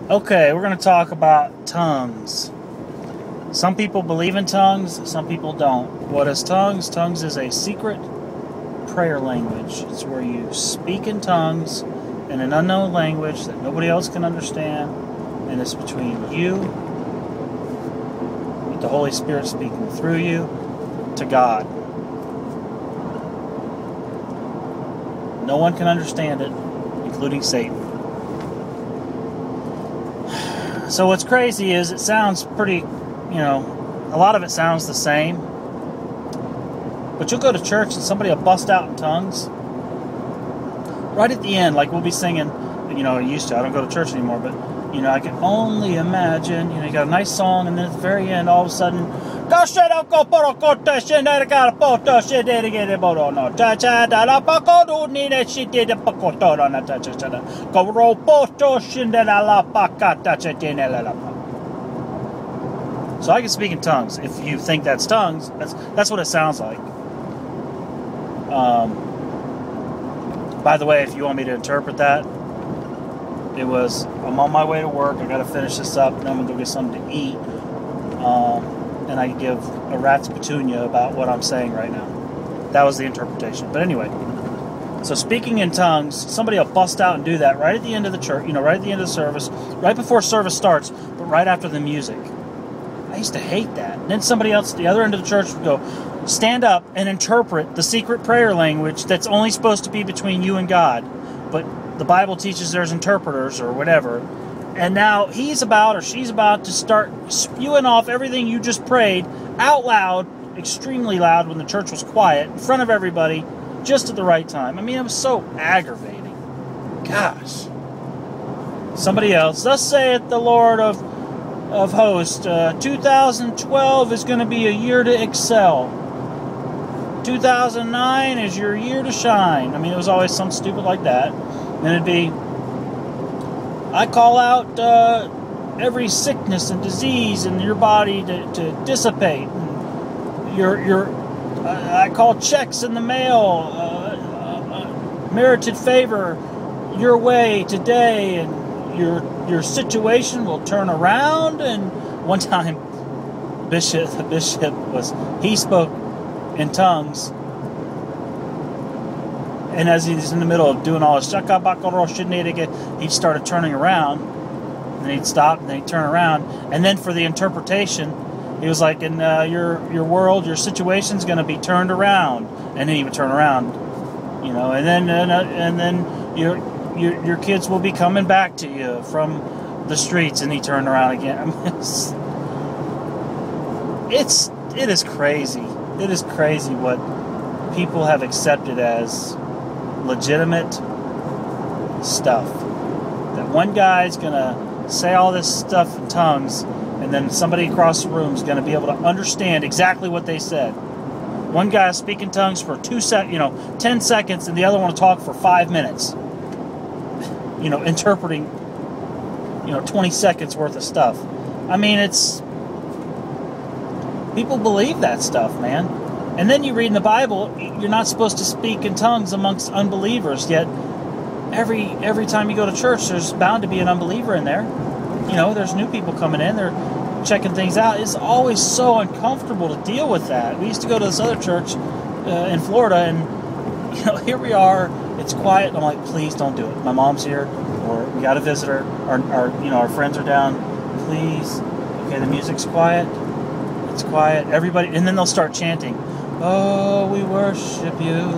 Okay, we're going to talk about tongues. Some people believe in tongues, some people don't. What is tongues? Tongues is a secret prayer language. It's where you speak in tongues in an unknown language that nobody else can understand, and it's between you, with the Holy Spirit speaking through you, to God. No one can understand it, including Satan. So what's crazy is it sounds pretty, a lot of it sounds the same. But you'll go to church and somebody will bust out in tongues. Right at the end, like we'll be singing, I used to, I don't go to church anymore, but, I can only imagine, you got a nice song, and then at the very end, all of a sudden, so I can speak in tongues. If you think that's tongues, that's what it sounds like. By the way, if you want me to interpret that, I'm on my way to work, I got to finish this up, and I'm going to go get something to eat, and I give a rat's petunia about what I'm saying right now. That was the interpretation. But anyway, so speaking in tongues, somebody will bust out and do that right at the end of the church, right at the end of the service, right before service starts, but right after the music. I used to hate that. And then somebody else at the other end of the church would go, stand up and interpret the secret prayer language that's only supposed to be between you and God. But the Bible teaches there's interpreters or whatever. And now he's about or she's about to start spewing off everything you just prayed out loud, extremely loud when the church was quiet, in front of everybody, just at the right time. I mean, it was so aggravating. Gosh. Somebody else, thus saith the Lord of hosts, 2012 is going to be a year to excel. 2009 is your year to shine. I mean, it was always something stupid like that. And it'd be, I call out every sickness and disease in your body to dissipate. I call checks in the mail, merited favor your way today, and your situation will turn around. And one time, the bishop he spoke in tongues, and as he's in the middle of doing all his he started turning around, and he'd stop, and then he'd turn around, and then for the interpretation, he was like, "In your world, your situation's going to be turned around," and then he would turn around, and then your kids will be coming back to you from the streets, and he turned around again. I mean, it is crazy. It is crazy what people have accepted as legitimate stuff. That one guy's going to say all this stuff in tongues, and then somebody across the room is going to be able to understand exactly what they said. One guy is speaking tongues for 10 seconds, and the other one will talk for 5 minutes. Interpreting, 20 seconds worth of stuff. I mean, people believe that stuff, man. And then you read in the Bible, you're not supposed to speak in tongues amongst unbelievers, yet every time you go to church, there's bound to be an unbeliever in there. There's new people coming in, they're checking things out. It's always so uncomfortable to deal with that. We used to go to this other church in Florida, and here we are, it's quiet, and I'm like, please don't do it. My mom's here, or we got a visitor, our friends are down, please. Okay, the music's quiet, it's quiet, everybody, and then they'll start chanting, oh, we worship you,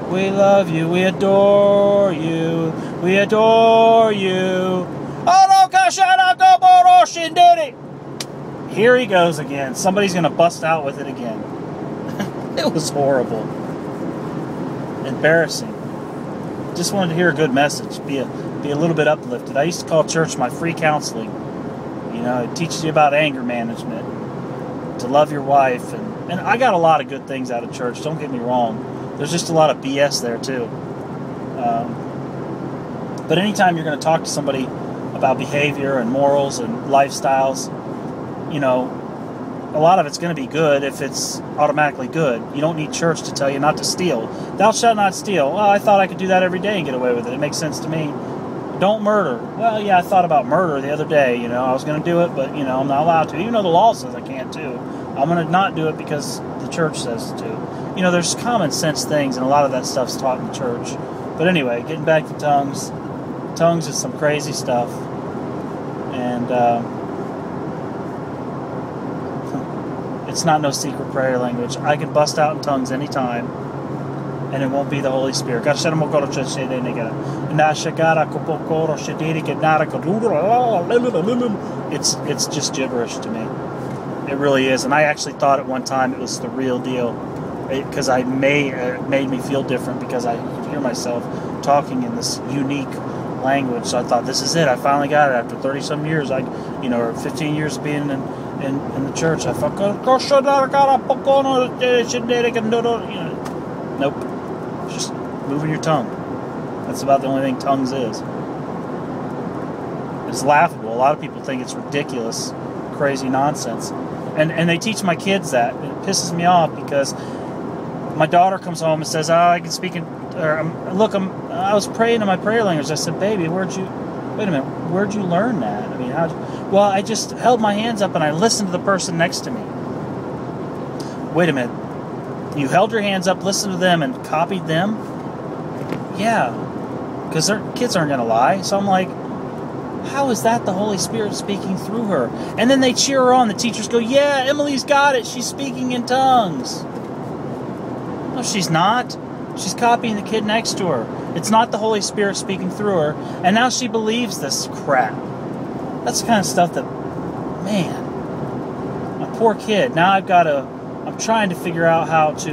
we love you, we adore you, we adore you. Here he goes again. Somebody's going to bust out with it again. It was horrible. Embarrassing. Just wanted to hear a good message, be a little bit uplifted. I used to call church my free counseling. It teaches you about anger management, to love your wife, and I got a lot of good things out of church, don't get me wrong. There's just a lot of BS there too. But anytime you're going to talk to somebody about behavior and morals and lifestyles, a lot of it's going to be good if it's automatically good. You don't need church to tell you not to steal. Thou shalt not steal. Well, I thought I could do that every day and get away with it. It makes sense to me. Don't murder. Well, yeah, I thought about murder the other day. You know, I was going to do it, but, you know, I'm not allowed to. Even though the law says I can't too. I'm going to not do it because the church says to. You know, there's common sense things, and a lot of that stuff's taught in the church. But anyway, getting back to tongues. Tongues is some crazy stuff. And it's not no secret prayer language. I can bust out in tongues anytime, and it won't be the Holy Spirit. It's just gibberish to me. It really is. And I actually thought at one time it was the real deal, because it made me feel different, because I could hear myself talking in this unique language. So I thought, this is it. I finally got it after 30-some years. Or 15 years of being in the church. I thought, nope. Just moving your tongue. That's about the only thing tongues is. It's laughable. A lot of people think it's ridiculous, crazy nonsense. And they teach my kids that. It pisses me off, because my daughter comes home and says, I can speak I was praying in my prayer language. I said, baby, where'd you learn that? I mean, well, I just held my hands up and I listened to the person next to me. Wait a minute. You held your hands up, listened to them, and copied them? Yeah, because their kids aren't going to lie. So I'm like, how is that the Holy Spirit speaking through her? And then they cheer her on. The teachers go, yeah, Emily's got it. She's speaking in tongues. No, she's not. She's copying the kid next to her. It's not the Holy Spirit speaking through her. And now she believes this crap. That's the kind of stuff that, man, my poor kid. Now I'm trying to figure out how to,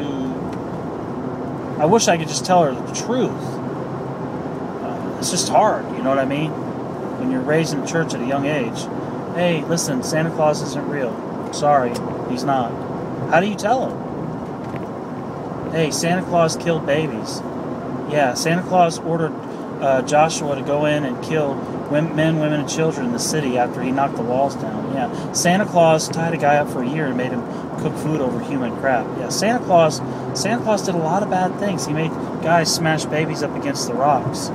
I wish I could just tell her the truth. It's just hard, you know what I mean? When you're raised in the church at a young age. Hey, listen, Santa Claus isn't real. Sorry, he's not. How do you tell him? Hey, Santa Claus killed babies. Yeah, Santa Claus ordered Joshua to go in and kill men, women, and children in the city after he knocked the walls down. Yeah, Santa Claus tied a guy up for a year and made him cook food over human crap. Yeah, Santa Claus did a lot of bad things. He made guys smash babies up against the rocks.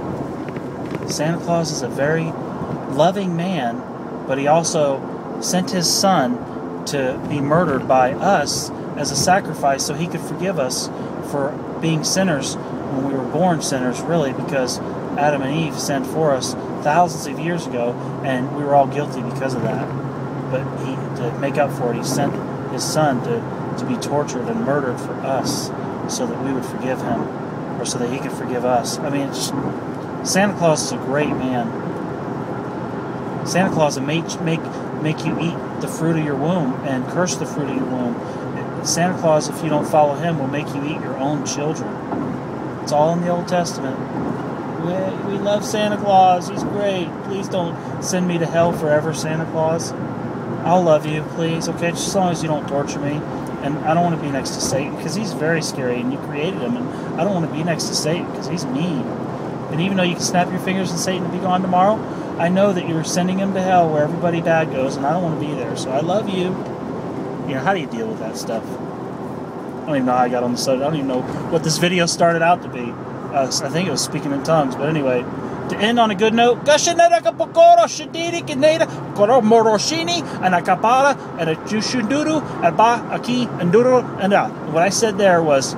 Santa Claus is a very loving man, but he also sent his son to be murdered by us as a sacrifice so he could forgive us for being sinners when we were born sinners, really, because Adam and Eve sinned for us thousands of years ago, and we were all guilty because of that. But to make up for it, he sent his son to be tortured and murdered for us so that we would forgive him, or so that he could forgive us. I mean, Santa Claus is a great man. Santa Claus will make you eat the fruit of your womb and curse the fruit of your womb. Santa Claus, if you don't follow him, will make you eat your own children. It's all in the Old Testament. We love Santa Claus. He's great. Please don't send me to hell forever, Santa Claus. I'll love you, please. Okay, just as long as you don't torture me. And I don't want to be next to Satan, because he's very scary, and you created him. And I don't want to be next to Satan, because he's mean. And even though you can snap your fingers and Satan will be gone tomorrow, I know that you're sending him to hell where everybody bad goes, and I don't want to be there. So I love you. You know, how do you deal with that stuff? I don't even know how I got on the subject. I don't even know what this video started out to be. I think it was speaking in tongues. But anyway, to end on a good note, what I said there was,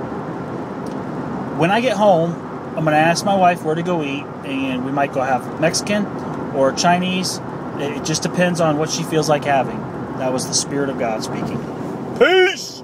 when I get home, I'm going to ask my wife where to go eat, and we might go have Mexican or Chinese. It just depends on what she feels like having. That was the Spirit of God speaking. Peace!